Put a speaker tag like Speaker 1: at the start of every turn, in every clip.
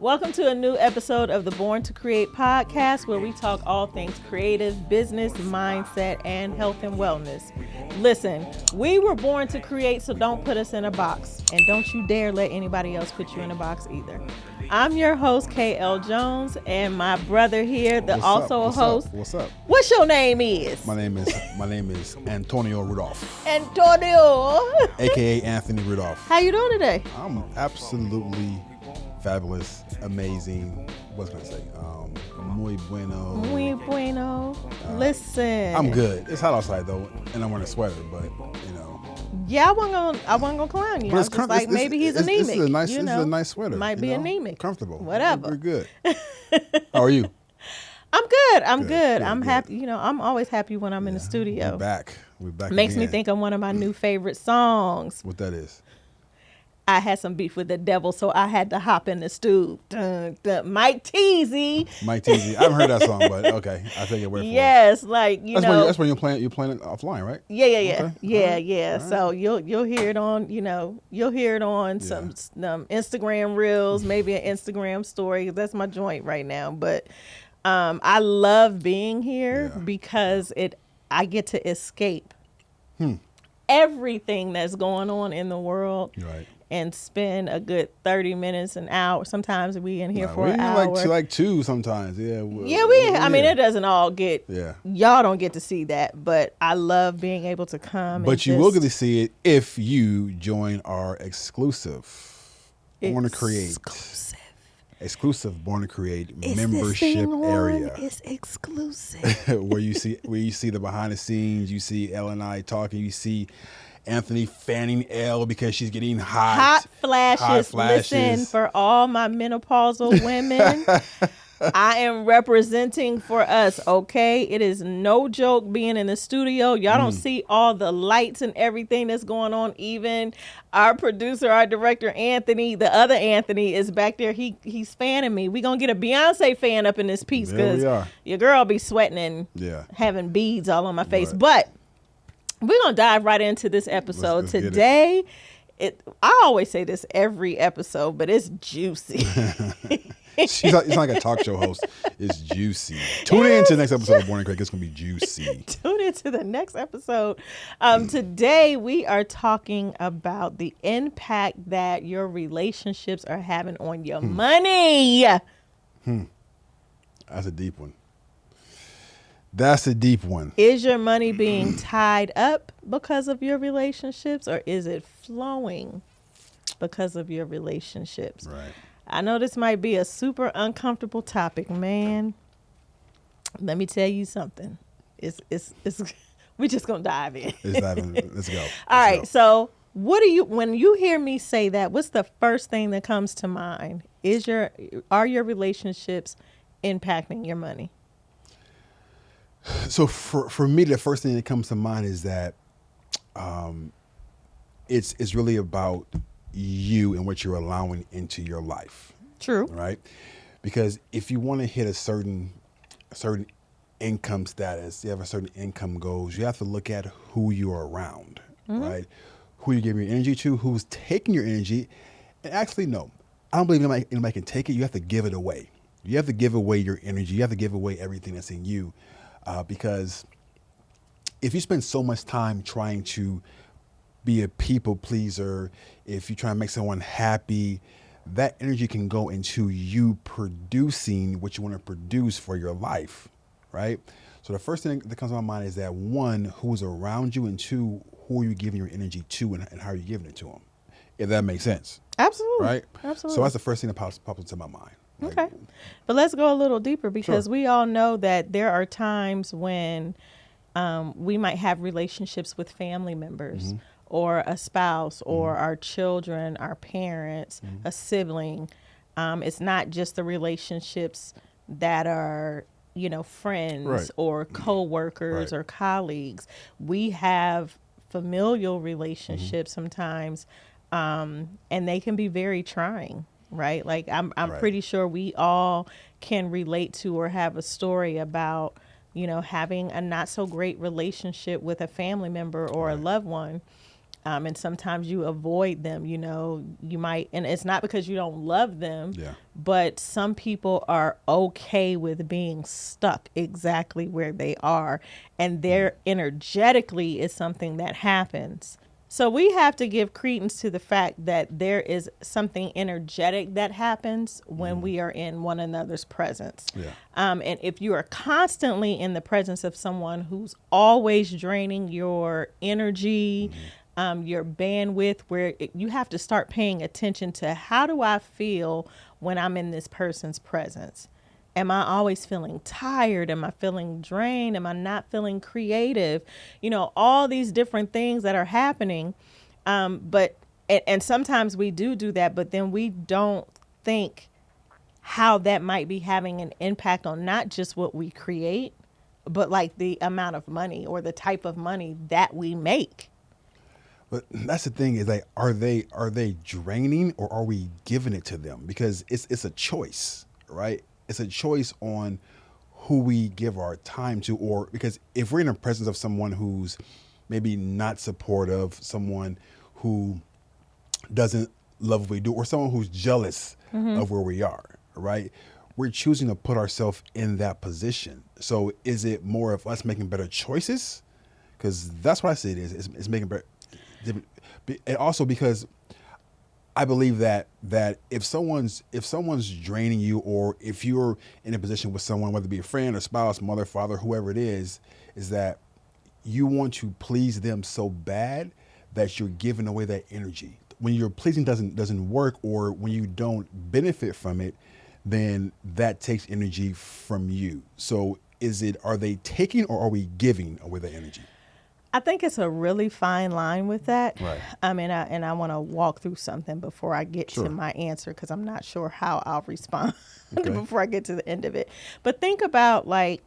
Speaker 1: Welcome to a new episode of the Born to Cre8 Podcast, where we talk all things creative, business, mindset, and health and wellness. Listen, we were born to create, so don't put us in a box. And don't you dare let anybody else put you in a box either. I'm your host, Elle Jones, and my brother here,
Speaker 2: What's up?
Speaker 1: host.
Speaker 2: What's up?
Speaker 1: What's your name is?
Speaker 2: My name is Antonio Rudolph,
Speaker 1: Antonio.
Speaker 2: aka Anthony Rudolph.
Speaker 1: How you doing today?
Speaker 2: I'm absolutely fabulous, amazing. What's can I say? Muy bueno.
Speaker 1: Muy bueno. Listen.
Speaker 2: I'm good. It's hot outside though, and I'm wearing a sweater, but you know.
Speaker 1: Yeah, I wasn't gonna clown you. I was just like, maybe he's anemic.
Speaker 2: This is a nice sweater.
Speaker 1: Might be anemic.
Speaker 2: Comfortable.
Speaker 1: Whatever.
Speaker 2: We're good. How are you?
Speaker 1: I'm good. I'm good. I'm happy. You know, I'm always happy when I'm in the studio.
Speaker 2: We're back.
Speaker 1: Makes
Speaker 2: again.
Speaker 1: me think of one of my new favorite songs.
Speaker 2: What that is?
Speaker 1: I had some beef with the devil, so I had to hop in the stew. Dun, dun. Mike Teasy.
Speaker 2: I haven't heard that song, but okay, I'll take it away from
Speaker 1: Yes, like
Speaker 2: that's when you're playing it offline, right?
Speaker 1: Yeah.
Speaker 2: Okay.
Speaker 1: Yeah. Right. So you'll hear it on, some Instagram reels, maybe an Instagram story. That's my joint right now. But I love being here because I get to escape everything that's going on in the world.
Speaker 2: Right.
Speaker 1: And spend a good 30 minutes, an hour. Sometimes we in here for an hour.
Speaker 2: Like two sometimes. Yeah.
Speaker 1: I mean, it doesn't all get.
Speaker 2: Yeah.
Speaker 1: Y'all don't get to see that, but I love being able to come.
Speaker 2: But you will get to see it if you join our exclusive Born to Cre8. Exclusive Born to Cre8 membership area.
Speaker 1: It's exclusive.
Speaker 2: where you see the behind the scenes. You see Elle and I talking. You see Anthony fanning Elle because she's getting hot flashes.
Speaker 1: Listen, for all my menopausal women, I am representing for us, okay? It is no joke being in the studio. Y'all don't see all the lights and everything that's going on. Even our producer, our director, Anthony, the other Anthony, is back there. He's fanning me. We going to get a Beyonce fan up in this piece because your girl be sweating and having beads all on my face.
Speaker 2: Right.
Speaker 1: But we're going to dive right into this episode. Today, I always say this every episode, but it's juicy.
Speaker 2: It's like a talk show host. It's juicy. Tune in to the next episode of Born to Cre8. It's going to be juicy.
Speaker 1: Tune in to the next episode. Today, we are talking about the impact that your relationships are having on your money.
Speaker 2: That's a deep one. That's a deep one.
Speaker 1: Is your money being tied up because of your relationships, or is it flowing because of your relationships?
Speaker 2: Right.
Speaker 1: I know this might be a super uncomfortable topic, man. Let me tell you something. It's we're just gonna dive in.
Speaker 2: Let's go.
Speaker 1: All right. So when you hear me say that, what's the first thing that comes to mind? Are your relationships impacting your money?
Speaker 2: So for me, the first thing that comes to mind is that it's really about you and what you're allowing into your life.
Speaker 1: True.
Speaker 2: Right? Because if you want to hit a certain income status, you have a certain income goals, you have to look at who you are around, right? Who you give your energy to, who's taking your energy. And actually, no, I don't believe anybody can take it. You have to give it away. You have to give away your energy. You have to give away everything that's in you. Because if you spend so much time trying to be a people pleaser, if you try to make someone happy, that energy can go into you producing what you want to produce for your life, right? So the first thing that comes to my mind is that one, who's around you, and two, who are you giving your energy to and how are you giving it to them, if that makes sense.
Speaker 1: Absolutely.
Speaker 2: Right?
Speaker 1: Absolutely.
Speaker 2: So that's the first thing that pops into my mind.
Speaker 1: Okay. But let's go a little deeper because we all know that there are times when we might have relationships with family members or a spouse or our children, our parents, a sibling. It's not just the relationships that are, friends or co-workers or colleagues. We have familial relationships sometimes, and they can be very trying. Right. Like I'm pretty sure we all can relate to or have a story about, having a not so great relationship with a family member or a loved one. And sometimes you avoid them, you know, you might, and it's not because you don't love them, but some people are okay with being stuck exactly where they are. And there energetically is something that happens. So we have to give credence to the fact that there is something energetic that happens when we are in one another's presence. And if you are constantly in the presence of someone who's always draining your energy, your bandwidth, where you have to start paying attention to, how do I feel when I'm in this person's presence? Am I always feeling tired? Am I feeling drained? Am I not feeling creative? You know, all these different things that are happening. But sometimes we do that, but then we don't think how that might be having an impact on not just what we create, but like the amount of money or the type of money that we make.
Speaker 2: But that's the thing, is like, are they draining, or are we giving it to them? Because it's a choice, right? It's a choice on who we give our time to, or because if we're in the presence of someone who's maybe not supportive, someone who doesn't love what we do, or someone who's jealous of where we are, right? We're choosing to put ourselves in that position. So is it more of us making better choices? Because that's what I say it is. It's making better. And also because I believe that if someone's draining you, or if you're in a position with someone, whether it be a friend or spouse, mother, father, whoever it is that you want to please them so bad that you're giving away that energy. When your pleasing doesn't work, or when you don't benefit from it, then that takes energy from you. So are they taking, or are we giving away the energy?
Speaker 1: I think it's a really fine line with that.
Speaker 2: Right.
Speaker 1: And I want to walk through something before I get to my answer, because I'm not sure how I'll respond before I get to the end of it. But think about like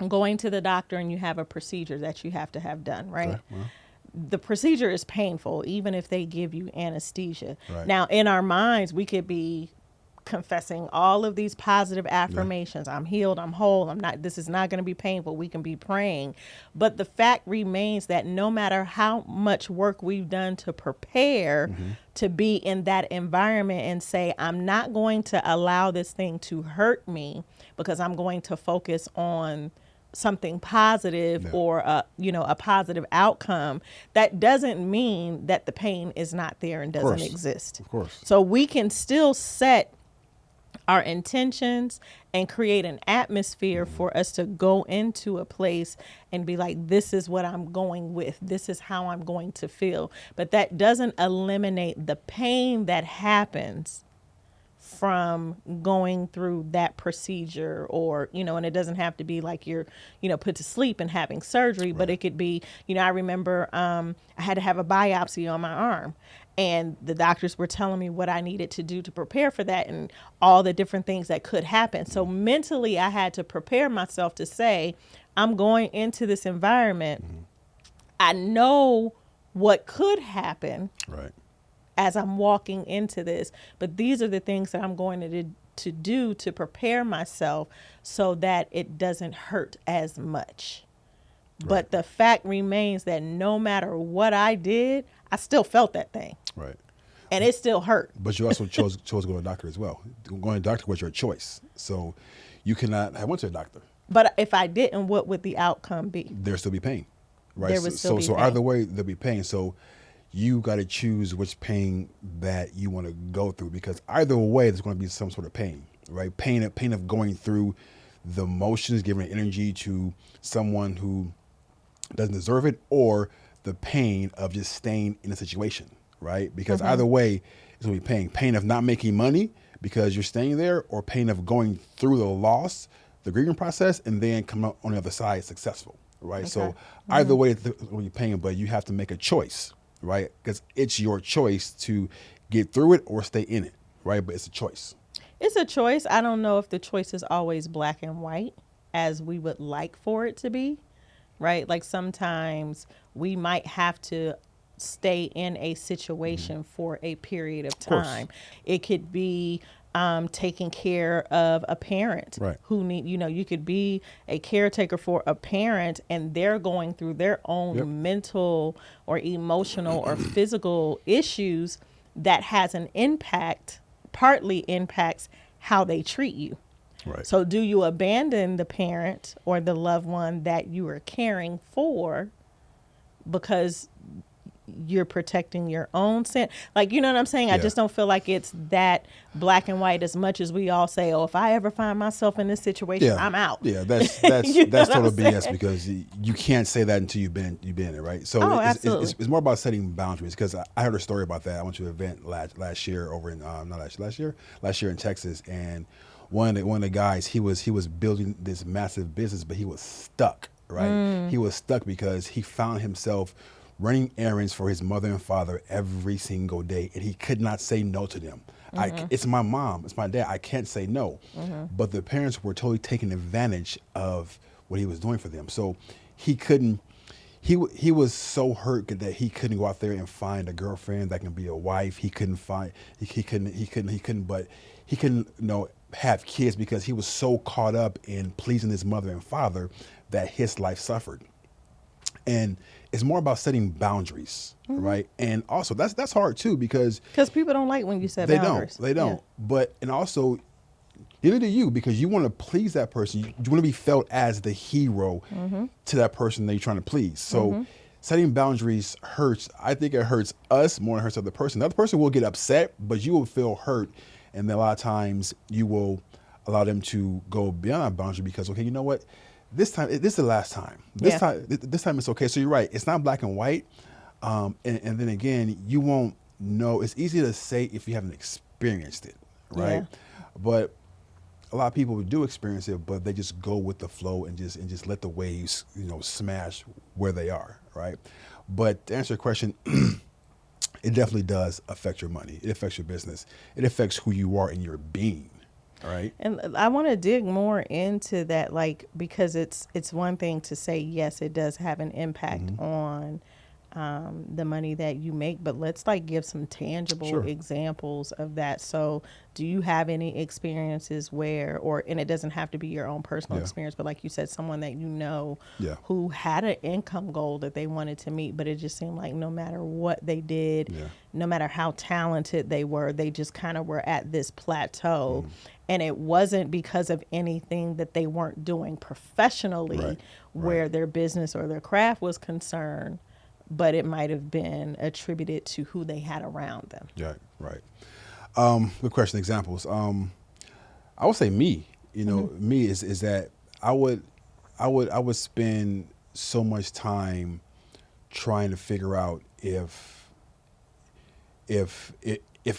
Speaker 1: going to the doctor and you have a procedure that you have to have done, right?
Speaker 2: Okay. Well,
Speaker 1: the procedure is painful, even if they give you anesthesia.
Speaker 2: Right.
Speaker 1: Now, in our minds, we could be confessing all of these positive affirmations. I'm healed, I'm whole, this is not going to be painful. We can be praying. But the fact remains that no matter how much work we've done to prepare to be in that environment and say, I'm not going to allow this thing to hurt me, because I'm going to focus on something positive or a positive outcome, that doesn't mean that the pain is not there and doesn't exist.
Speaker 2: Of course.
Speaker 1: So we can still set our intentions and create an atmosphere for us to go into a place and be like, this is what I'm going with. This is how I'm going to feel. But that doesn't eliminate the pain that happens from going through that procedure, or, and it doesn't have to be like you're, put to sleep and having surgery, but it could be, I remember I had to have a biopsy on my arm, and the doctors were telling me what I needed to do to prepare for that and all the different things that could happen. So mentally, I had to prepare myself to say, I'm going into this environment. I know what could happen.
Speaker 2: Right.
Speaker 1: As I'm walking into this, but these are the things that I'm going to do to prepare myself so that it doesn't hurt as much. Right. But the fact remains that no matter what I did, I still felt that thing.
Speaker 2: Right.
Speaker 1: And it still hurt.
Speaker 2: But you also chose to go to a doctor as well. Going to a doctor was your choice. So you cannot have went to a doctor.
Speaker 1: But if I didn't, what would the outcome be?
Speaker 2: There'd still be pain. Right.
Speaker 1: There would still be pain.
Speaker 2: Either way, there'll be pain. So you got to choose which pain that you want to go through, because either way, there's going to be some sort of pain, right? Pain of going through the motions, giving energy to someone who doesn't deserve it, or the pain of just staying in a situation, right? Because either way, it's going to be pain of not making money because you're staying there, or pain of going through the loss, the grieving process, and then come out on the other side successful, right? Okay. So either way, it's going to be pain, but you have to make a choice. Right? Because it's your choice to get through it or stay in it, right? But it's a choice.
Speaker 1: It's a choice. I don't know if the choice is always black and white as we would like for it to be, right? Like sometimes we might have to stay in a situation for a period of time. It could be taking care of a parent
Speaker 2: Right.
Speaker 1: who need, you could be a caretaker for a parent and they're going through their own
Speaker 2: Yep.
Speaker 1: mental or emotional or physical issues that has an impact, partly impacts how they treat you.
Speaker 2: Right.
Speaker 1: So do you abandon the parent or the loved one that you are caring for because you're protecting your own sin? Like, you know what I'm saying? I
Speaker 2: Yeah.
Speaker 1: just don't feel like it's that black and white as much as we all say, oh, if I ever find myself in this situation,
Speaker 2: Yeah.
Speaker 1: I'm out.
Speaker 2: Yeah, that's
Speaker 1: You know
Speaker 2: that's
Speaker 1: what
Speaker 2: total
Speaker 1: I'm
Speaker 2: BS
Speaker 1: saying?
Speaker 2: because you can't say that until you've been in it, right? So
Speaker 1: Oh,
Speaker 2: it's,
Speaker 1: absolutely.
Speaker 2: it's more about setting boundaries because I heard a story about that. I went to an event last year over in last year in Texas, and one of the guys he was building this massive business, but he was stuck, right? He was stuck because he found himself running errands for his mother and father every single day, and he could not say no to them. It's my mom, it's my dad. I can't say no. But the parents were totally taking advantage of what he was doing for them. So he couldn't. He was so hurt that he couldn't go out there and find a girlfriend that can be a wife. He couldn't find. He couldn't. But he couldn't. Have kids because he was so caught up in pleasing his mother and father that his life suffered. And it's more about setting boundaries, right? And also that's hard too because
Speaker 1: people don't like when you set
Speaker 2: they
Speaker 1: boundaries.
Speaker 2: don't. They don't. But and also neither do you because you want to please that person. You want to be felt as the hero to that person that you're trying to please. So setting boundaries hurts. I think it hurts us more than it hurts the other person. The other person will get upset, but you will feel hurt. And then a lot of times you will allow them to go beyond that boundary because, okay, you know what? This is the last time. This time it's okay. So you're right. It's not black and white. And then again, you won't know. It's easy to say if you haven't experienced it, right?
Speaker 1: Yeah.
Speaker 2: But a lot of people do experience it, but they just go with the flow and just let the waves, smash where they are, right? But to answer your question, it definitely does affect your money. It affects your business. It affects who you are in your being. All right.
Speaker 1: And I want to dig more into that, like, because it's one thing to say, yes, it does have an impact on the money that you make, but let's give some tangible examples of that. So do you have any experiences where, and it doesn't have to be your own personal experience, but like you said, someone that who had an income goal that they wanted to meet, but it just seemed like no matter what they did, no matter how talented they were, they just kind of were at this plateau. And it wasn't because of anything that they weren't doing professionally where their business or their craft was concerned, but it might have been attributed to who they had around them.
Speaker 2: Right. Good question. Examples. I would say me. Me is that I would spend so much time trying to figure out if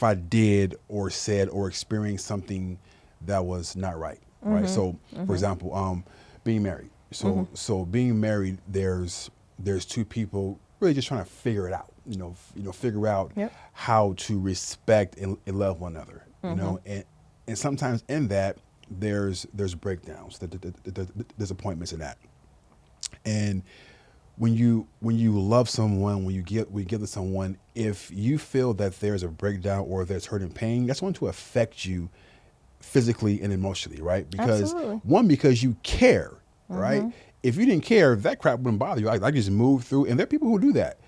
Speaker 2: I did or said or experienced something that was not right. Right. So, for example, being married. So being married, there's two people really just trying to figure it out. Figure out how to respect and love one another. And sometimes in that there's breakdowns, there's appointments in that. And when you love someone, when you give to someone, if you feel that there's a breakdown or there's hurt and pain, that's going to affect you physically and emotionally, right? Because because you care, right? If you didn't care, that crap wouldn't bother you. I just move through, and there are people who do that,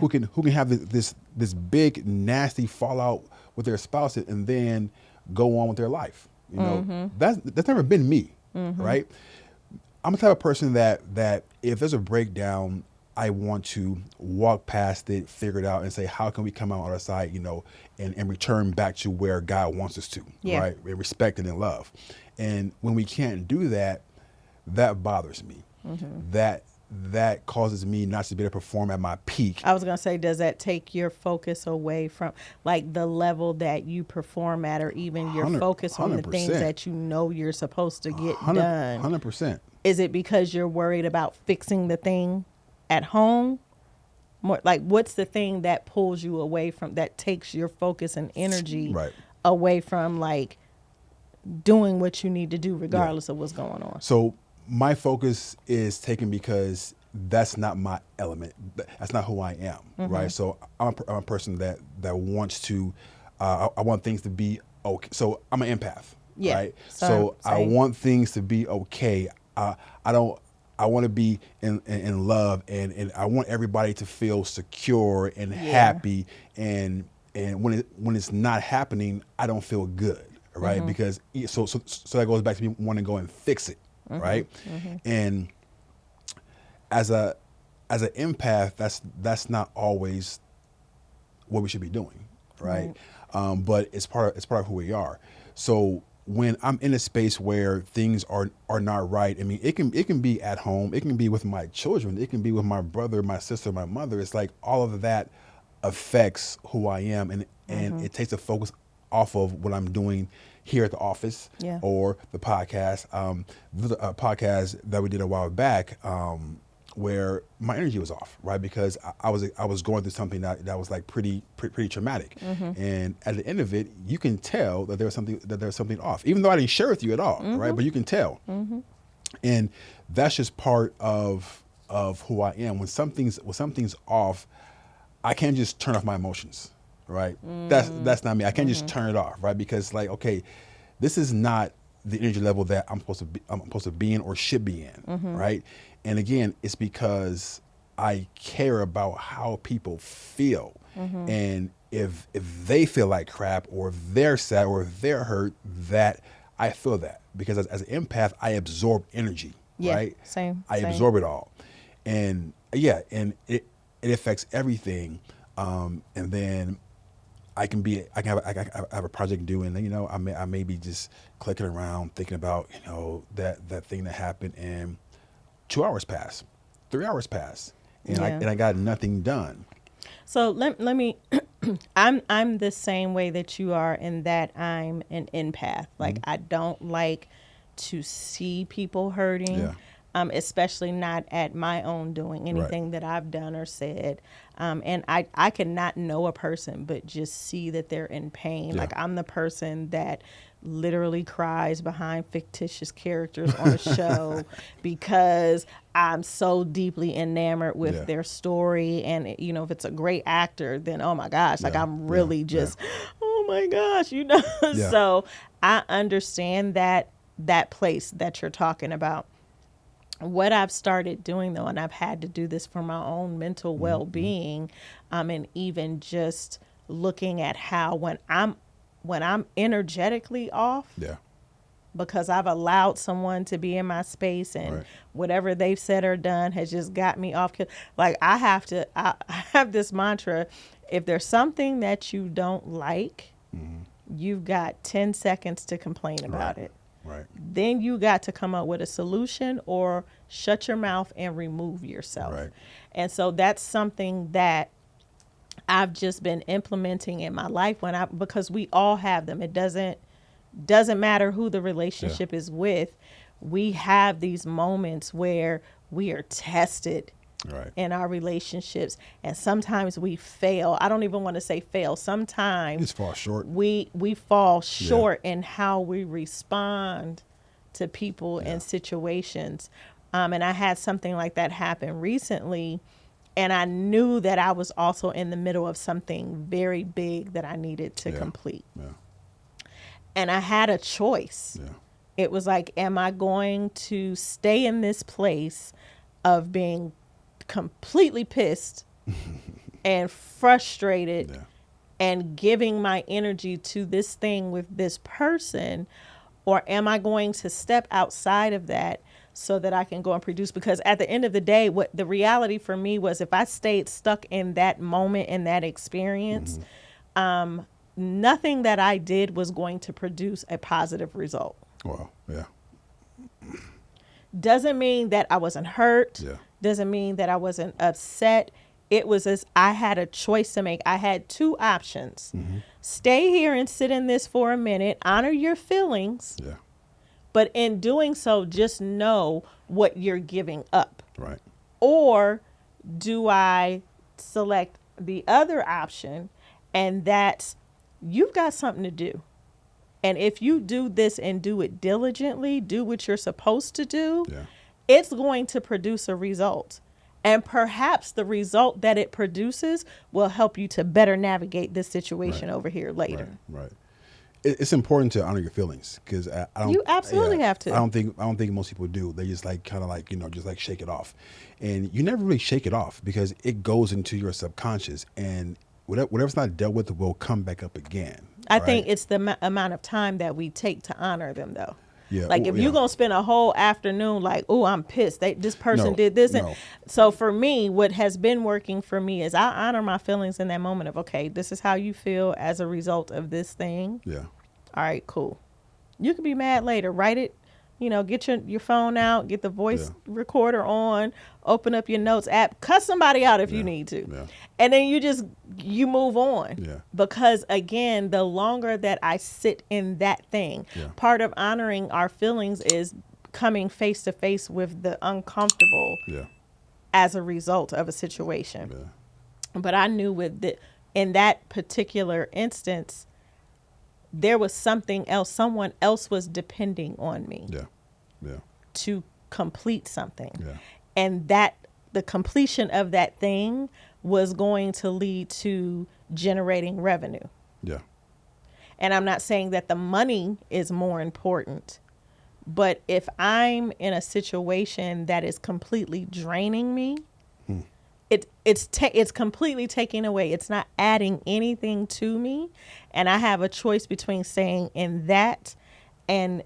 Speaker 2: who can have this big nasty fallout with their spouse and then go on with their life. That's never been me, right? I'm the type of person that if there's a breakdown, I want to walk past it, figure it out, and say, how can we come out on the other side, and return back to where God wants us to, right? And respect and in love. And when we can't do that, that bothers me. That causes me not to be able to perform at my peak.
Speaker 1: I was going to say, does that take your focus away from the level that you perform at, or even your focus on the things that you're supposed to get done?
Speaker 2: 100%.
Speaker 1: Is it because you're worried about fixing the thing at home? More what's the thing that pulls you away from, that takes your focus and energy away from doing what you need to do regardless of what's going on?
Speaker 2: So my focus is taken because that's not my element. That's not who I am, right? So I'm a person that wants to, I want things to be okay. So I'm an empath,
Speaker 1: Yeah,
Speaker 2: right? So I
Speaker 1: same.
Speaker 2: want things to be okay. I don't. I want to be in love, and I want everybody to feel secure and happy. And when it's not happening, I don't feel good, right? Because so that goes back to me wanting to go and fix it, right? And as an empath, that's not always what we should be doing, right? But it's part of who we are. So when I'm in a space where things are not right, I mean, it can be at home, it can be with my children, it can be with my brother, my sister, my mother. It's like all of that affects who I am, and it takes the focus off of what I'm doing here at the office or the podcast. A podcast that we did a while back, where my energy was off, right? Because I was going through something that was like pretty traumatic, and at the end of it, you can tell that there's something off, even though I didn't share with you at all, right? But you can tell, and that's just part of who I am. When something's off, I can't just turn off my emotions, right? That's not me. I can't just turn it off, right? Because like, okay, this is not the energy level that I'm supposed to be in or should be in, right? And again, it's because I care about how people feel, and if they feel like crap, or if they're sad, or if they're hurt, that I feel that, because as an empath, I absorb energy, right?
Speaker 1: Same.
Speaker 2: I absorb it all, and and it affects everything, and then I have a project due, and I may be just clicking around thinking about that thing that happened, and 2 hours pass, 3 hours pass, and I got nothing done.
Speaker 1: So let me I'm the same way that you are, in that I'm an empath. Like I don't like to see people hurting. Especially not at my own doing, anything that I've done or said. And I cannot know a person, but just see that they're in pain. Like I'm the person that literally cries behind fictitious characters on a show because I'm so deeply enamored with their story. And, if it's a great actor, then, oh my gosh, like I'm really just, oh my gosh, So I understand that place that you're talking about. What I've started doing, though, and I've had to do this for my own mental well-being, and even just looking at how when I'm energetically off, because I've allowed someone to be in my space, and whatever they've said or done has just got me off. Like I have this mantra: if there's something that you don't like, you've got 10 seconds to complain about it.
Speaker 2: Right.
Speaker 1: Then you got to come up with a solution, or shut your mouth and remove yourself.
Speaker 2: Right.
Speaker 1: And so that's something that I've just been implementing in my life because we all have them. It doesn't matter who the relationship is with. We have these moments where we are tested in our relationships, and sometimes we fail. I don't even want to say fail. Sometimes
Speaker 2: just fall short.
Speaker 1: We fall short in how we respond to people and situations. And I had something like that happen recently, and I knew that I was also in the middle of something very big that I needed to complete. And I had a choice. It was like, am I going to stay in this place of being completely pissed and frustrated and giving my energy to this thing with this person, or am I going to step outside of that so that I can go and produce? Because at the end of the day, what the reality for me was, if I stayed stuck in that moment, in that experience, nothing that I did was going to produce a positive result.
Speaker 2: Wow. Yeah.
Speaker 1: Doesn't mean that I wasn't hurt. Doesn't mean that I wasn't upset. It was as I had a choice to make. I had 2 options. Stay here and sit in this for a minute, honor your feelings. But in doing so, just know what you're giving up.
Speaker 2: Right.
Speaker 1: Or do I select the other option, and that's, you've got something to do. And if you do this and do it diligently, do what you're supposed to do, it's going to produce a result. And perhaps the result that it produces will help you to better navigate this situation over here later.
Speaker 2: Right. it's important to honor your feelings because I don't.
Speaker 1: You absolutely have to.
Speaker 2: I don't think most people do. They just like kind of like just like shake it off, and you never really shake it off because it goes into your subconscious, and whatever's not dealt with will come back up again.
Speaker 1: I think it's the amount of time that we take to honor them, though.
Speaker 2: Yeah.
Speaker 1: Like if you're gonna spend a whole afternoon like, oh, I'm pissed. This person did this. And so for me, what has been working for me is I honor my feelings in that moment of, okay, this is how you feel as a result of this thing.
Speaker 2: Yeah.
Speaker 1: All right, cool. You can be mad later. Write it. Get your phone out, get the voice recorder on, open up your notes app, cuss somebody out if you need to.
Speaker 2: Yeah.
Speaker 1: And then you move on.
Speaker 2: Yeah.
Speaker 1: Because again, the longer that I sit in that thing, part of honoring our feelings is coming face to face with the uncomfortable as a result of a situation. Yeah. But I knew in that particular instance, there was something else. Someone else was depending on me to complete something. Yeah. And the completion of that thing was going to lead to generating revenue.
Speaker 2: Yeah.
Speaker 1: And I'm not saying that the money is more important, but if I'm in a situation that is completely draining me, it's completely taking away. It's not adding anything to me. And I have a choice between staying in that and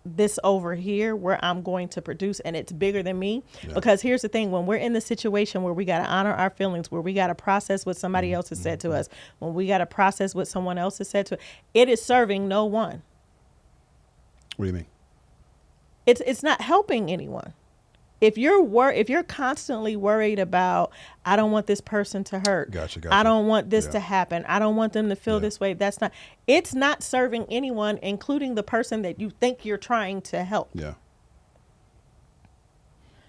Speaker 1: this over here where I'm going to produce, and it's bigger than me. Yeah. Because here's the thing, when we're in the situation where we got to honor our feelings, where we got to process what somebody else has said to us, when we got to process what someone else has said to us, it is serving no one.
Speaker 2: What do you mean?
Speaker 1: It's not helping anyone. If you're constantly worried about, I don't want this person to hurt.
Speaker 2: Gotcha.
Speaker 1: I don't want this to happen. I don't want them to feel this way. It's not serving anyone, including the person that you think you're trying to help.
Speaker 2: Yeah.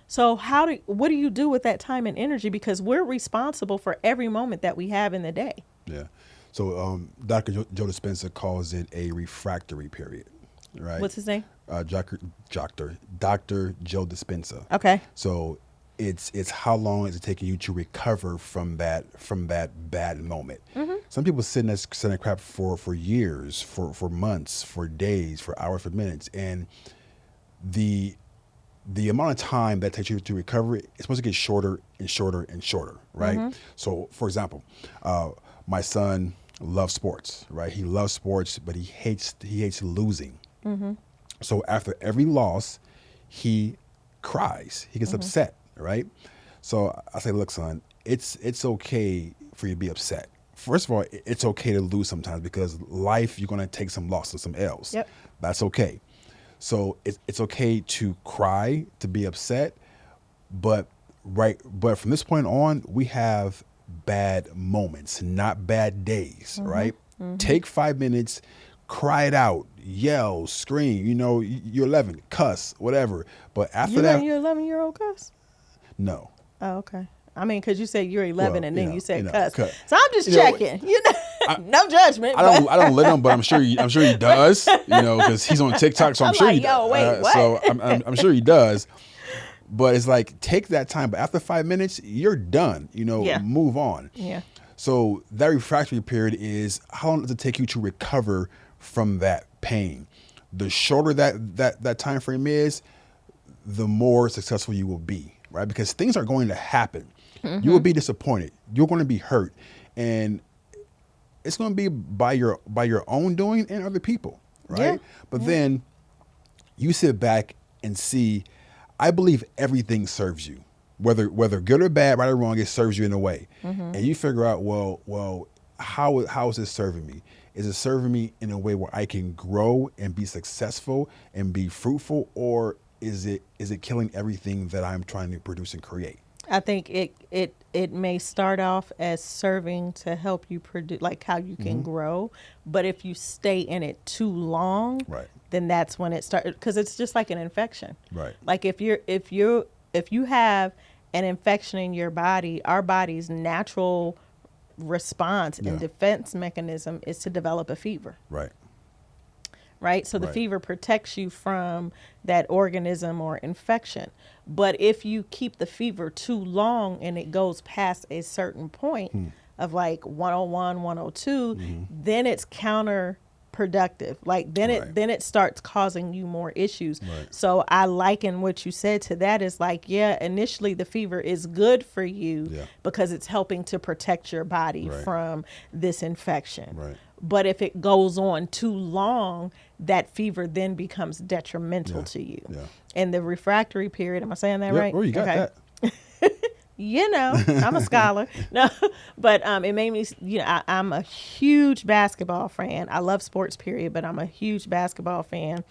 Speaker 1: So what do you do with that time and energy? Because we're responsible for every moment that we have in the day.
Speaker 2: Yeah. So Dr. Joe Dispenza calls it a refractory period, right?
Speaker 1: What's his name?
Speaker 2: Dr. Joe Dispenza.
Speaker 1: Okay.
Speaker 2: So it's how long is it taking you to recover from that bad moment? Mm-hmm. Some people sit in that crap for years, for months, for days, for hours, for minutes, and the amount of time that takes you to recover is supposed to get shorter and shorter and shorter, right? Mm-hmm. So, for example, my son loves sports, right? He loves sports, but he hates losing. Mm-hmm. So after every loss, he cries. He gets upset, right? So I say, look, son, it's okay for you to be upset. First of all, it's okay to lose sometimes because life, you're going to take some losses, some L's. Yep. That's okay. So it's okay to cry, to be upset, but from this point on, we have bad moments, not bad days, right? Mm-hmm. Take 5 minutes, cry it out, yell, scream, you're 11, cuss, whatever. But after that...
Speaker 1: Your 11-year-old cuss?
Speaker 2: No.
Speaker 1: Oh, okay. I mean, because you said you're 11 and then you said cuss. So I'm just checking. No judgment.
Speaker 2: I don't let him, but I'm sure he does. Because he's on TikTok, so I'm sure he does.
Speaker 1: Yo, wait, what?
Speaker 2: So I'm sure he does. But it's like, take that time. But after 5 minutes, you're done. Move on. Yeah. So that refractory period is how long does it take you to recover from that pain? The shorter that time frame is, the more successful you will be, right? Because things are going to happen. Mm-hmm. You will be disappointed. You're going to be hurt, and it's going to be by your own doing and other people, right? Yeah. But then you sit back and see, I believe everything serves you, whether good or bad, right or wrong, it serves you in a way. Mm-hmm. And you figure out, well, how is this serving me? Is it serving me in a way where I can grow and be successful and be fruitful, or is it killing everything that I'm trying to produce and create?
Speaker 1: I think it may start off as serving to help you produce, like how you can grow, but if you stay in it too long, right, then that's when it starts, because it's just like an infection. Right. Like if you have an infection in your body, our body's natural response and defense mechanism is to develop a fever. Right. So the fever protects you from that organism or infection. But if you keep the fever too long and it goes past a certain point of like 101, 102, then it's productive. Like then it starts causing you more issues.
Speaker 2: Right.
Speaker 1: So I liken what you said to that is like, initially the fever is good for you because it's helping to protect your body from this infection.
Speaker 2: Right.
Speaker 1: But if it goes on too long, that fever then becomes detrimental to you.
Speaker 2: Yeah.
Speaker 1: And the refractory period, am I saying that right?
Speaker 2: Oh, you got that.
Speaker 1: You know, I'm a scholar. No, but it made me, I'm a huge basketball fan. I love sports, period, but I'm a huge basketball fan.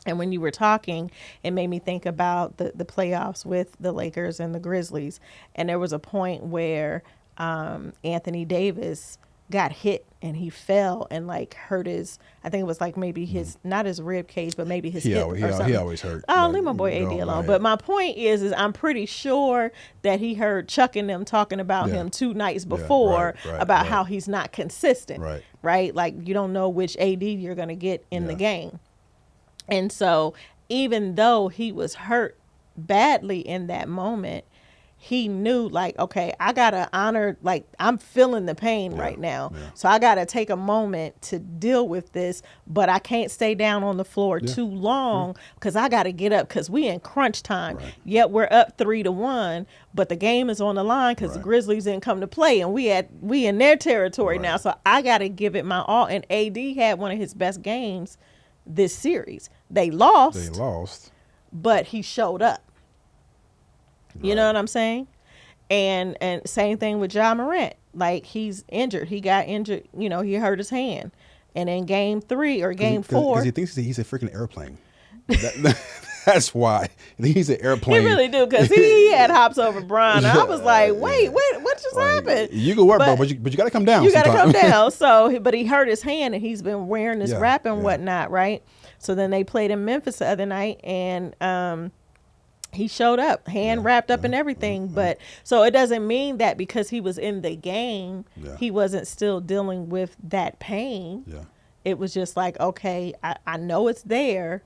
Speaker 1: And when you were talking, it made me think about the playoffs with the Lakers and the Grizzlies. And there was a point where Anthony Davis got hit and he fell and like hurt his, I think it was like maybe his, not his rib cage, but maybe his hip or something.
Speaker 2: He always hurt.
Speaker 1: Oh, leave my boy AD alone. But my point is I'm pretty sure that he heard Chuck and them talking about him 2 nights before about how he's not consistent. Right? Like you don't know which AD you're going to get in the game. And so even though he was hurt badly in that moment, he knew like, okay, I got to honor, like I'm feeling the pain right now. So I got to take a moment to deal with this, but I can't stay down on the floor too long because I got to get up because we in crunch time. Yet we're up 3-1, but the game is on the line because the Grizzlies didn't come to play and we in their territory now. So I got to give it my all. And AD had one of his best games this series. They lost, but he showed up. You know what I'm saying? And same thing with Ja Morant. Like he's injured. He got injured. You know, he hurt his hand. And in game 3 or game 4.
Speaker 2: Because he thinks he's a freaking airplane. That's why. He's an airplane.
Speaker 1: He really do. Because he had hops over Bron. I was like, wait, what just happened?
Speaker 2: You can work, but you got to come down.
Speaker 1: You got to come down. So, but he hurt his hand and he's been wearing this wrap and whatnot, right? So then they played in Memphis the other night and he showed up, hand wrapped up and everything. But so it doesn't mean that because he was in the game, he wasn't still dealing with that pain. It was just like, okay, I know it's there,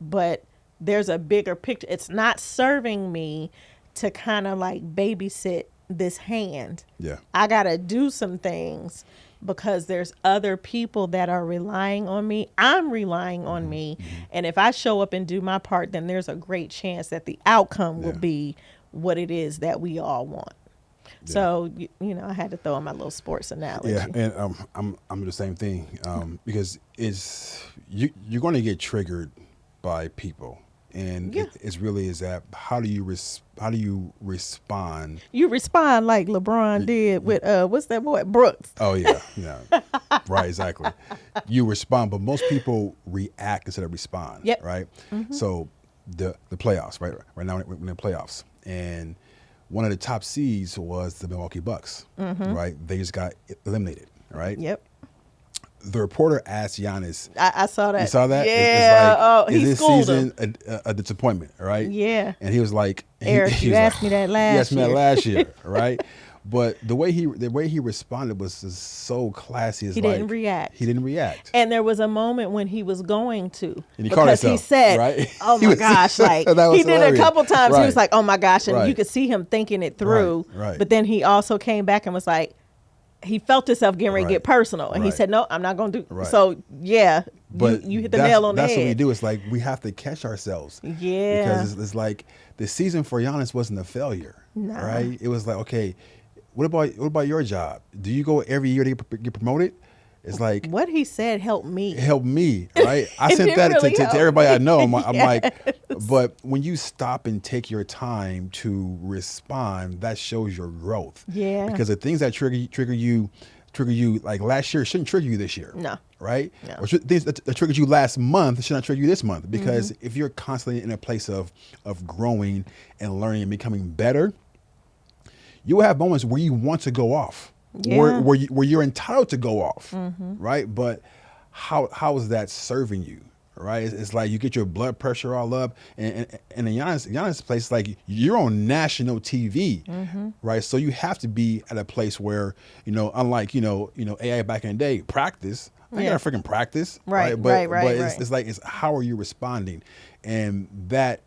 Speaker 1: but there's a bigger picture. It's not serving me to kind of like babysit this hand. I got to do some things because there's other people that are relying on me. I'm relying on me. And if I show up and do my part, then there's a great chance that the outcome will be what it is that we all want. So, you know, I had to throw in my little sports analogy.
Speaker 2: And I'm the same thing because you're going to get triggered by people. And it's really is that how do you respond? You respond like LeBron did with what's that boy Brooks? Oh yeah, right, exactly. You respond, but most people react instead of respond. Right. So the playoffs, right now we're in the playoffs, and one of the top seeds was the Milwaukee Bucks. Right, they just got eliminated. Right. The reporter asked Giannis.
Speaker 1: I saw that.
Speaker 2: You saw that?
Speaker 1: Yeah.
Speaker 2: Is this season a disappointment? Right?
Speaker 1: Yeah.
Speaker 2: And he was like,
Speaker 1: Eric, you asked me that last year.
Speaker 2: You asked me that last year, right? But the way he responded was just so classy.
Speaker 1: He didn't react.
Speaker 2: He didn't react.
Speaker 1: And there was a moment when he was going to.
Speaker 2: And he caught himself.
Speaker 1: He said,
Speaker 2: right?
Speaker 1: "Oh my gosh!" Like he did
Speaker 2: hilarious.
Speaker 1: it a couple times. He was like, "Oh my gosh!" And you could see him thinking it through.
Speaker 2: Right.
Speaker 1: But then he also came back and was like, he felt himself getting ready to get personal, and he said, "No, I'm not going to do." So but you hit the nail on the head.
Speaker 2: That's what we do. It's like we have to catch ourselves. Because it's like the season for Giannis wasn't a failure, right? It was like, okay, what about your job? Do you go every year to get promoted? It's like
Speaker 1: what he said helped me,
Speaker 2: right? I sent that really to everybody I know. I'm like, but when you stop and take your time to respond, that shows your growth. Because the things that trigger you like last year shouldn't trigger you this year. No. Right? No. Or things that triggered you last month should not trigger you this month. Because if you're constantly in a place of growing and learning and becoming better, you will have moments where you want to go off. Where you're entitled to go off, right? But how is that serving you, right? It's like you get your blood pressure all up, and in Giannis' place, like you're on national TV, right? So you have to be at a place where unlike AI back in the day, practice. I gotta freaking practice, right? But it's like how are you responding, and that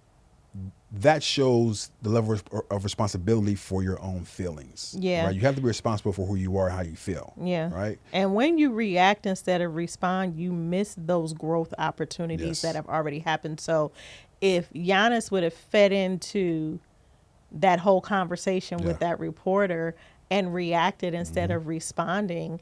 Speaker 2: that shows the level of responsibility for your own feelings.
Speaker 1: Yeah.
Speaker 2: Right? You have to be responsible for who you are and how you feel.
Speaker 1: Yeah.
Speaker 2: Right?
Speaker 1: And when you react instead of respond, you miss those growth opportunities that have already happened. So if Giannis would have fed into that whole conversation with that reporter and reacted instead of responding,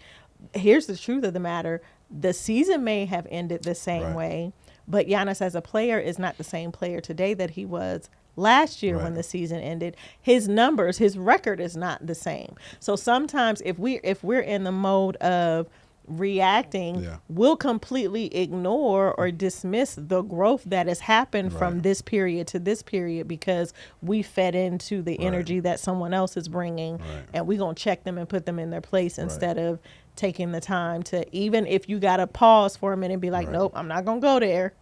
Speaker 1: here's the truth of the matter. The season may have ended the same way, but Giannis as a player is not the same player today that he was last year when the season ended. His numbers, his record is not the same. So sometimes if we're in the mode of reacting, we'll completely ignore or dismiss the growth that has happened from this period to this period because we fed into the energy that someone else is bringing, and we're going to check them and put them in their place instead of taking the time to, even if you got to pause for a minute and be like, nope, I'm not going to go there,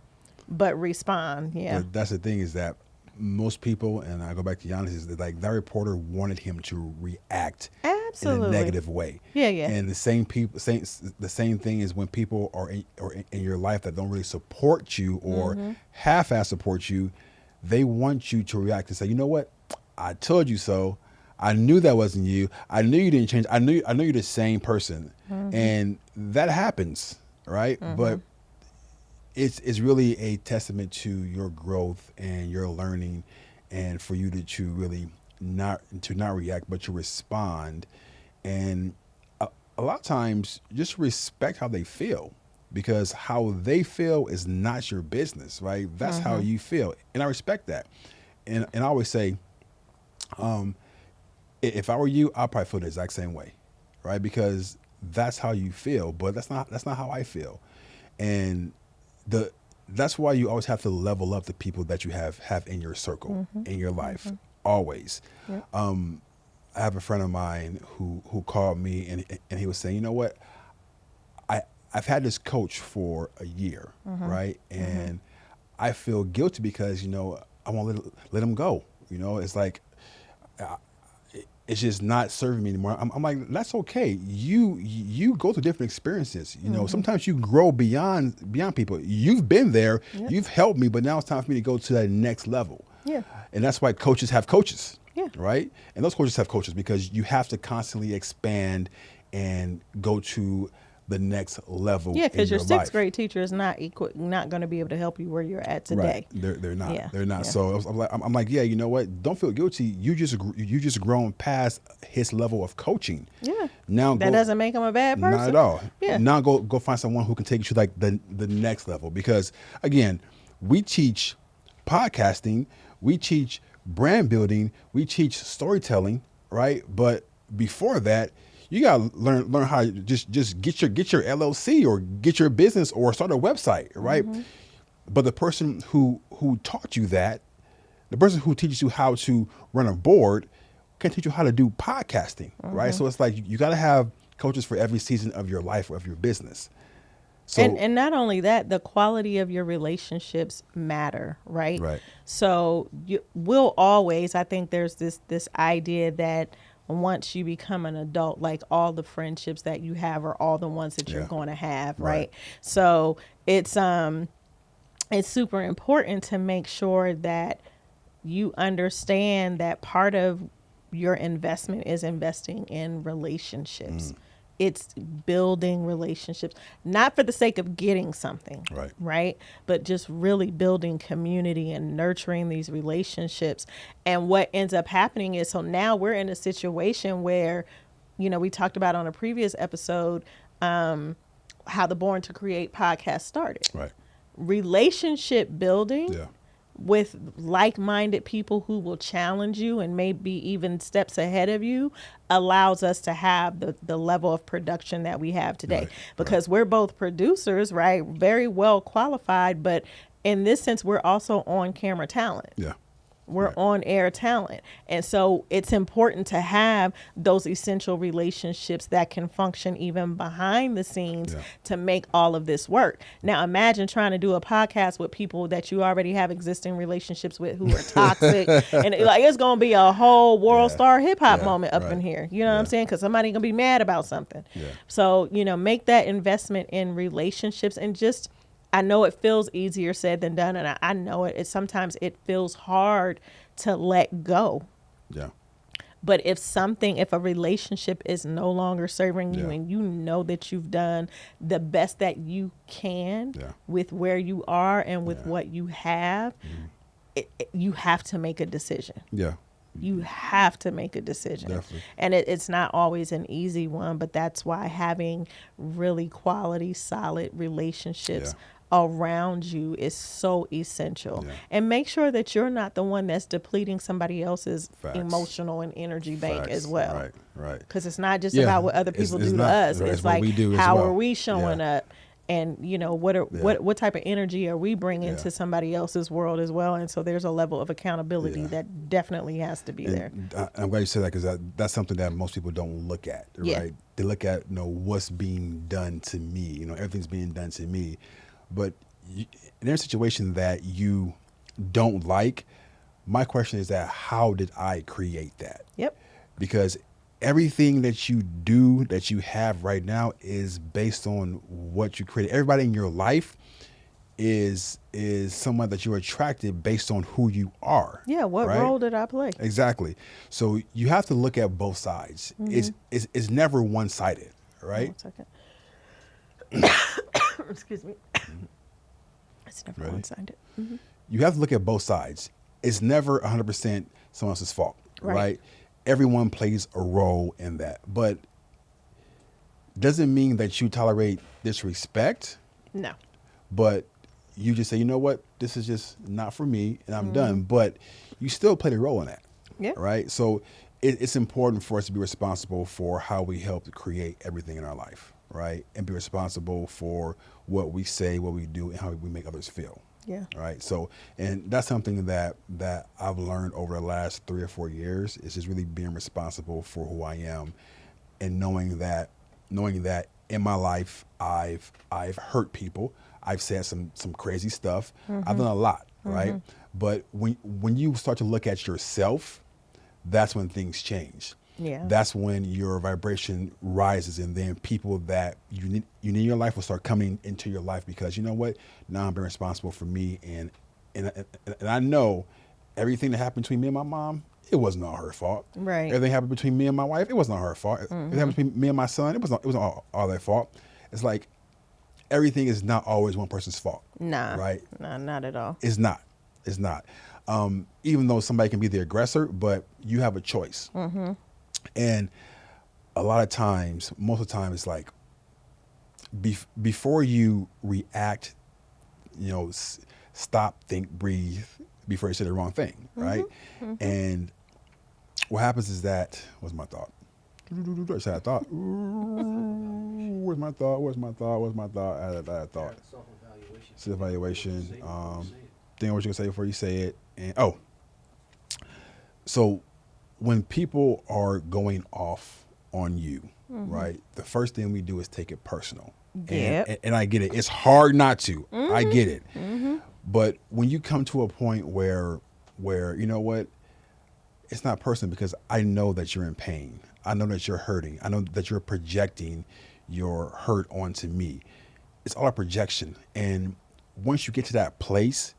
Speaker 1: but respond.
Speaker 2: But that's the thing, is that most people, and I go back to Giannis, is that like that reporter wanted him to react in a negative way. And the same thing is when people are in your life that don't really support you or half-ass support you, they want you to react and say, you know what, I told you so. I knew that wasn't you. I knew you didn't change. I knew you're the same person. And that happens, right? But it's really a testament to your growth and your learning, and for you to really not react, but to respond. And a lot of times just respect how they feel, because how they feel is not your business, right? That's how you feel. And I respect that. And I always say, if I were you, I'd probably feel the exact same way, right? Because that's how you feel, but that's not how I feel. And that's why you always have to level up the people that you have in your circle, in your life, always. I have a friend of mine who called me and he was saying, you know what, I've had this coach for a year, right? And I feel guilty because, you know, I won't let him go. You know, it's like, it's just not serving me anymore. I'm like, that's okay. You go through different experiences. You know, sometimes you grow beyond people. You've been there. You've helped me, but now it's time for me to go to that next level. And that's why coaches have coaches. Right? And those coaches have coaches because you have to constantly expand and go to the next level.
Speaker 1: Because your sixth grade teacher is not going to be able to help you where you're at today.
Speaker 2: They're not. They're not. So I'm like, yeah, you know what? Don't feel guilty. You just grown past his level of coaching. Now
Speaker 1: that doesn't make him a bad person.
Speaker 2: Not at all. Now go find someone who can take you to like the next level. Because again, we teach podcasting, we teach brand building, we teach storytelling, right? But before that, you gotta learn how to just get your LLC or get your business or start a website, right? But the person who taught you that, the person who teaches you how to run a board, can teach you how to do podcasting, right? So it's like you gotta have coaches for every season of your life or of your business. So,
Speaker 1: and not only that, the quality of your relationships matter, right? So we'll always, I think there's this idea that once you become an adult, like all the friendships that you have are all the ones that you're going to have, right? So it's super important to make sure that you understand that part of your investment is investing in relationships. It's building relationships, not for the sake of getting something, right? But just really building community and nurturing these relationships. And what ends up happening is, so now we're in a situation where, you know, we talked about on a previous episode, how the Born to Create podcast started. Relationship building with like-minded people who will challenge you and maybe even steps ahead of you allows us to have the level of production that we have today. Because we're both producers, right? Very well qualified, but in this sense, we're also on-camera talent. We're on air talent. And so it's important to have those essential relationships that can function even behind the scenes to make all of this work. Now, imagine trying to do a podcast with people that you already have existing relationships with who are toxic. And it's going to be a whole world star hip hop moment up in here. You know what I'm saying? Because somebody's going to be mad about something. So, you know, make that investment in relationships and just I know it feels easier said than done, and I know it. Sometimes it feels hard to let go.
Speaker 2: Yeah.
Speaker 1: But if a relationship is no longer serving you,
Speaker 2: Yeah.
Speaker 1: and you know that you've done the best that you can
Speaker 2: Yeah.
Speaker 1: with where you are and with
Speaker 2: Yeah.
Speaker 1: what you have, you have to make a decision.
Speaker 2: Yeah.
Speaker 1: You have to make a decision.
Speaker 2: Definitely.
Speaker 1: And it's not always an easy one, but that's why having really quality, solid relationships around you is so essential.
Speaker 2: Yeah.
Speaker 1: And make sure that you're not the one that's depleting somebody else's
Speaker 2: Facts.
Speaker 1: emotional and energy bank
Speaker 2: Facts.
Speaker 1: as well.
Speaker 2: Right. Right.
Speaker 1: Because it's not just
Speaker 2: Yeah.
Speaker 1: about what other people
Speaker 2: It's
Speaker 1: do
Speaker 2: not.
Speaker 1: to us.
Speaker 2: Right.
Speaker 1: It's
Speaker 2: It's what
Speaker 1: like,
Speaker 2: we do as
Speaker 1: how
Speaker 2: well.
Speaker 1: are we showing
Speaker 2: Yeah.
Speaker 1: up? And what type of energy are we bringing
Speaker 2: Yeah.
Speaker 1: to somebody else's world as well? And so there's a level of accountability
Speaker 2: Yeah.
Speaker 1: that definitely has to be there.
Speaker 2: I'm glad you said that, because that's something that most people don't look at, right?
Speaker 1: Yeah.
Speaker 2: They look at, what's being done to me. Everything's being done to me. But in a situation that you don't like, my question is that how did I create that?
Speaker 1: Yep.
Speaker 2: Because everything that you do, that you have right now, is based on what you created. Everybody in your life is someone that you're attracted based on who you are.
Speaker 1: Yeah. What
Speaker 2: right?
Speaker 1: role did I play?
Speaker 2: Exactly. So you have to look at both sides. It's never one-sided, right?
Speaker 1: 1 second. Excuse me. It's never
Speaker 2: Ready?
Speaker 1: one-sided.
Speaker 2: You have to look at both sides. It's never 100% someone else's fault,
Speaker 1: Right.
Speaker 2: right? Everyone plays a role in that. But doesn't mean that you tolerate disrespect,
Speaker 1: No.
Speaker 2: but you just say, you know what, this is just not for me, and I'm done. But you still played a role in that,
Speaker 1: Yeah.
Speaker 2: right? So it's important for us to be responsible for how we help to create everything in our life, right? And be responsible for what we say, what we do, and how we make others feel.
Speaker 1: Yeah.
Speaker 2: Right. So, and that's something that I've learned over the last 3 or 4 years, is just really being responsible for who I am, and knowing that in my life, I've hurt people. I've said some crazy stuff. I've done a lot. Right. But when you start to look at yourself, that's when things change.
Speaker 1: Yeah.
Speaker 2: That's when your vibration rises, and then people that you need in your life will start coming into your life, because you know what? Now I'm being responsible for me, and I know everything that happened between me and my mom, it wasn't all her fault.
Speaker 1: Right.
Speaker 2: Everything happened between me and my wife, it wasn't all her fault. Everything happened between me and my son, it wasn't all their fault. It's like everything is not always one person's fault.
Speaker 1: Nah.
Speaker 2: Right.
Speaker 1: Nah, not at all.
Speaker 2: It's not. Even though somebody can be the aggressor, but you have a choice. And a lot of times, most of the time, it's like before you react, stop, think, breathe before you say the wrong thing, right? And what happens is that, what's my thought? I said I thought. Where's my thought? I had a thought. Self-evaluation. Think what you're going to say before you say it. And so when people are going off on you, right, the first thing we do is take it personal.
Speaker 1: Yep.
Speaker 2: And I get it. It's hard not to. I get it. But when you come to a point where you know what, it's not personal, because I know that you're in pain. I know that you're hurting. I know that you're projecting your hurt onto me. It's all a projection. And once you get to that place,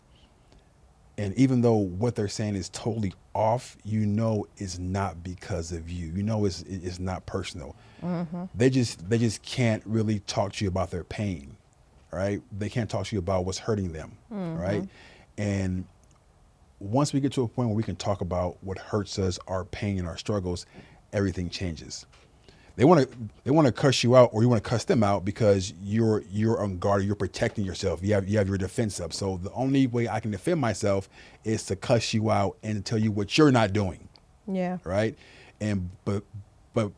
Speaker 2: and even though what they're saying is totally off, it's not because of you. It's not personal. They just can't really talk to you about their pain, right? They can't talk to you about what's hurting them, right? And once we get to a point where we can talk about what hurts us, our pain and our struggles, everything changes. They want to cuss you out, or you want to cuss them out, because you're on guard, you're protecting yourself. You have your defense up. So the only way I can defend myself is to cuss you out and tell you what you're not doing.
Speaker 1: Yeah.
Speaker 2: Right. And but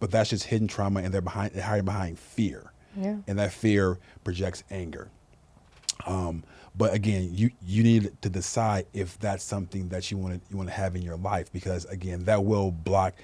Speaker 2: that's just hidden trauma, and they're hiding behind fear.
Speaker 1: Yeah.
Speaker 2: And that fear projects anger. But again, you need to decide if that's something that you want to have in your life, because again, that will block.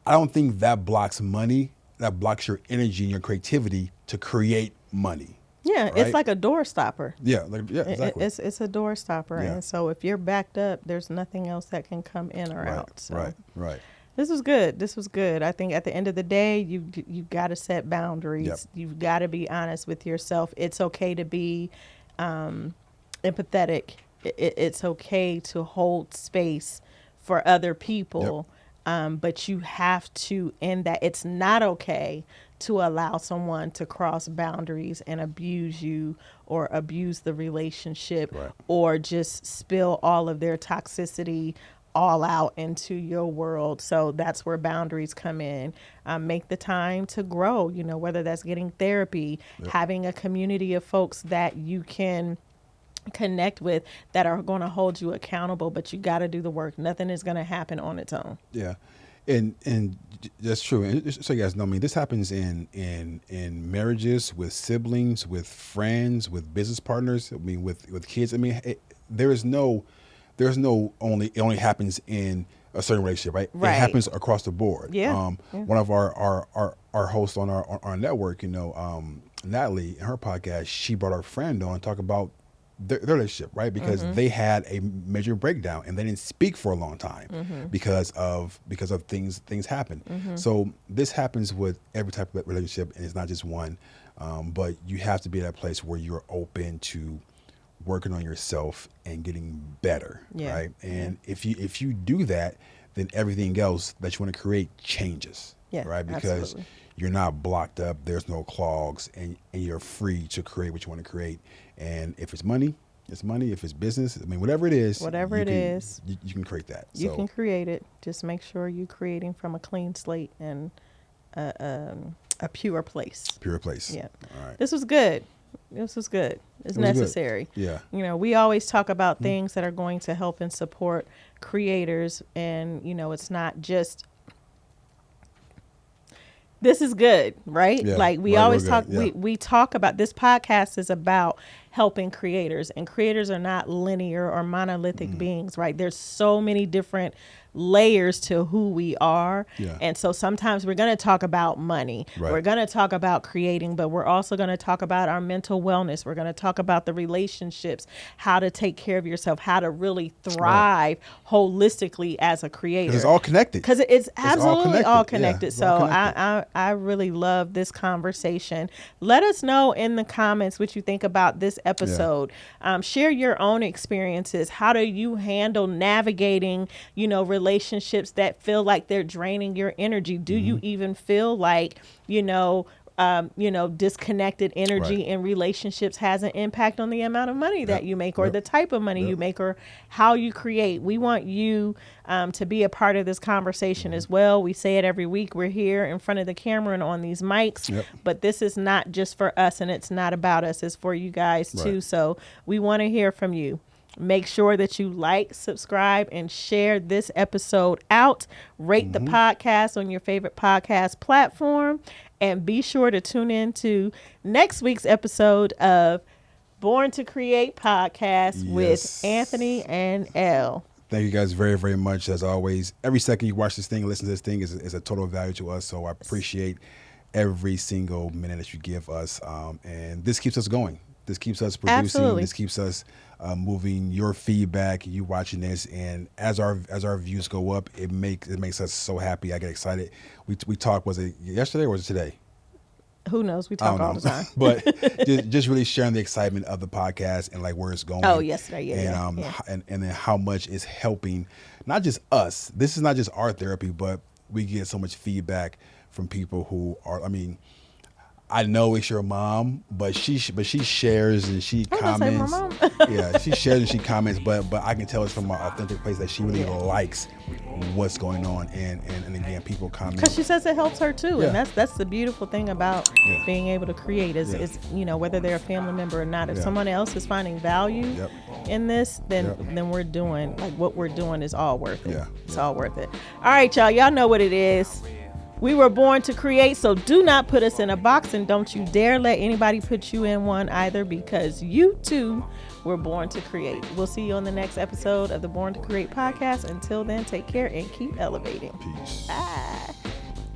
Speaker 2: I don't think that blocks money. That blocks your energy and your creativity to create money.
Speaker 1: Yeah,
Speaker 2: right?
Speaker 1: It's like a door stopper.
Speaker 2: Yeah, exactly.
Speaker 1: It's a door stopper,
Speaker 2: Yeah.
Speaker 1: and so if you're backed up, there's nothing else that can come in or out. So.
Speaker 2: Right.
Speaker 1: This was good. I think at the end of the day, you got to set boundaries.
Speaker 2: Yep.
Speaker 1: You've got to be honest with yourself. It's okay to be empathetic. It's okay to hold space for other people. But you have to end that. It's not okay to allow someone to cross boundaries and abuse you or abuse the relationship, or just spill all of their toxicity all out into your world. So that's where boundaries come in. Make the time to grow, whether that's getting therapy, having a community of folks that you can connect with that are going to hold you accountable, but you got to do the work. Nothing is going to happen on its own.
Speaker 2: Yeah. And that's true. And so you guys know, this happens in marriages, with siblings, with friends, with business partners. With kids. It only happens in a certain relationship, right? It happens across the board. One of our hosts on our network, Natalie, in her podcast, she brought her friend on to talk about their relationship, right? Because they had a major breakdown and they didn't speak for a long time because of things happen. So this happens with every type of relationship, and it's not just one. But you have to be at a place where you're open to working on yourself and getting better, right? And if you do that, then everything else that you want to create changes, right? Because absolutely. You're not blocked up, there's no clogs, and you're free to create what you want to create. And if it's money, it's money. If it's business, whatever it is, you can create that.
Speaker 1: You can create it. Just make sure you're creating from a clean slate and a pure place.
Speaker 2: Pure place.
Speaker 1: Yeah.
Speaker 2: All right.
Speaker 1: This was good. It's necessary.
Speaker 2: Good. Yeah.
Speaker 1: We always talk about things that are going to help and support creators, and it's not just. This is good, right?
Speaker 2: Yeah,
Speaker 1: we always talk, we talk about, this podcast is about helping creators, and creators are not linear or monolithic beings, right? There's so many different layers to who we are. And so sometimes we're going to talk about money. We're going to talk about creating, but we're also going to talk about our mental wellness. We're going to talk about the relationships, how to take care of yourself, how to really thrive holistically as a creator.
Speaker 2: It's all connected.
Speaker 1: Because it's absolutely all connected. Yeah, so I really love this conversation. Let us know in the comments what you think about this episode. Share your own experiences. How do you handle navigating, relationships that feel like they're draining your energy? Do you even feel like, disconnected energy in relationships has an impact on the amount of money that you make, or the type of money you make, or how you create? We want you to be a part of this conversation as well. We say it every week. We're here in front of the camera and on these mics, but this is not just for us, and it's not about us. It's for you guys too. So we want to hear from you. Make sure that you like, subscribe, and share this episode out. Rate the podcast on your favorite podcast platform. And be sure to tune in to next week's episode of Born to Create Podcast with Anthony and Elle.
Speaker 2: Thank you guys very, very much. As always, every second you watch this thing, listen to this thing is a total value to us. So I appreciate every single minute that you give us. And this keeps us going. This keeps us producing. Absolutely. This keeps us moving. Your feedback, you watching this, and as our views go up, it makes us so happy. I get excited. We talked. Was it yesterday or was it today?
Speaker 1: Who knows? We talk all the time.
Speaker 2: But just really sharing the excitement of the podcast and where it's going.
Speaker 1: Oh, yesterday,
Speaker 2: and then how much it's helping, not just us. This is not just our therapy, but we get so much feedback from people who are. I know it's your mom, but she shares and she comments. Yeah, she shares and she comments, but I can tell it's from an authentic place that she really likes what's going on, and again, people comment
Speaker 1: because she says it helps her too, and that's the beautiful thing about being able to create is whether they're a family member or not. If someone else is finding value in this, then we're doing what we're doing is all worth it. It's all worth it. All right, y'all know what it is. We were born to create, so do not put us in a box, and don't you dare let anybody put you in one either, because you too were born to create. We'll see you on the next episode of the Born to Create podcast. Until then, take care and keep elevating.
Speaker 2: Peace.
Speaker 1: Bye.